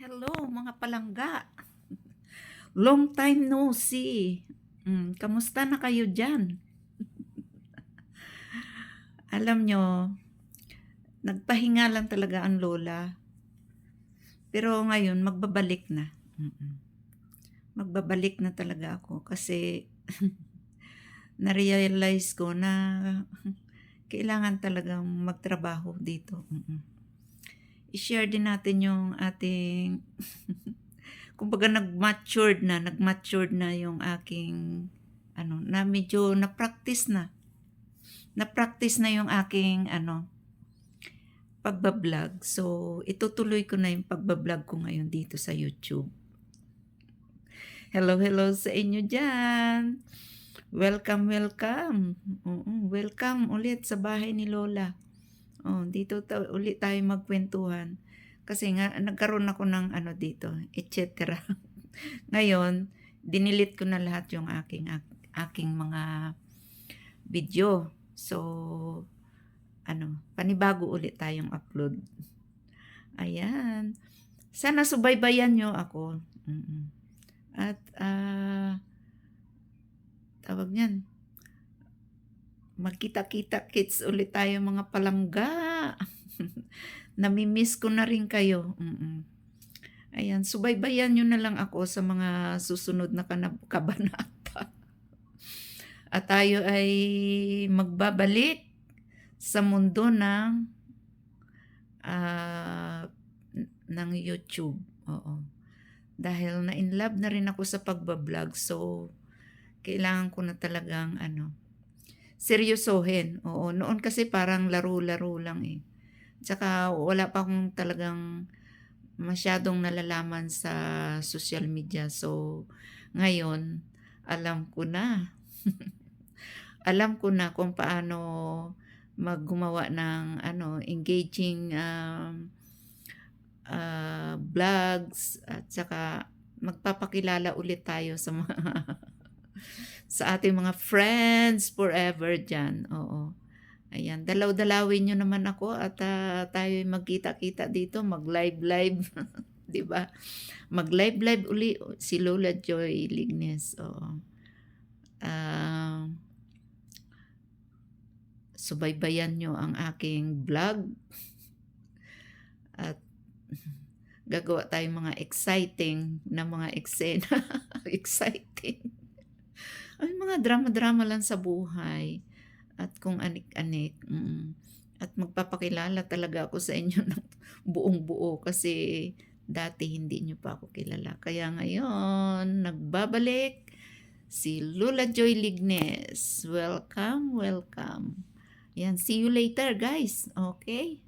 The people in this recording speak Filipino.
Hello mga palangga. Long time no see. Kamusta na kayo diyan? Alam nyo, nagpahinga lang talaga ang lola. Pero ngayon magbabalik na. Magbabalik na talaga ako kasi na-realize ko na kailangan talagang magtrabaho dito. I-share din natin yung ating kumbaga nag-matured na yung aking na medyo na-practice na. Na-practice na yung aking pagbablog. So, itutuloy ko na yung pagbablog ko ngayon dito sa YouTube. Hello sa inyo dyan. Welcome. Welcome ulit sa bahay ni Lola. Dito ulit tayo magkwentuhan. Kasi nga, nagkaroon ako ng dito, etc. Ngayon, dinilit ko na lahat yung aking mga video. So, panibago ulit tayong upload. Ayan. Sana subaybayan nyo ako. At, tawag niyan, magkita-kita-kits ulit tayo mga palangga. Namimiss ko na rin kayo. Ayan, subaybayan nyo na lang ako sa mga susunod na kabanata. At tayo ay magbabalik sa mundo ng YouTube. Oo. Dahil na-inlove na rin ako sa pagbablog. So, kailangan ko na talagang seryosohin. Oo, noon kasi parang laro-laro lang eh. Tsaka wala pa akong talagang masyadong nalalaman sa social media. So, ngayon, alam ko na. Alam ko na kung paano maggumawa ng engaging vlogs at saka magpapakilala ulit tayo sa mga sa ating mga friends forever dyan. Oo. Ayan, dalaw-dalawin nyo naman ako at tayo magkita-kita dito, mag-live, 'di ba? Mag-live uli si Lola Joy Lignes. Oo. Subaybayan nyo ang aking vlog at gagawa tayong mga exciting na mga eksena. Exciting. Ay, mga drama-drama lang sa buhay. At kung anik-anik. At magpapakilala talaga ako sa inyo ng buong-buo kasi dati hindi nyo pa ako kilala. Kaya ngayon, nagbabalik si Lola Joy Lignes. Welcome. Yan, see you later guys. Okay?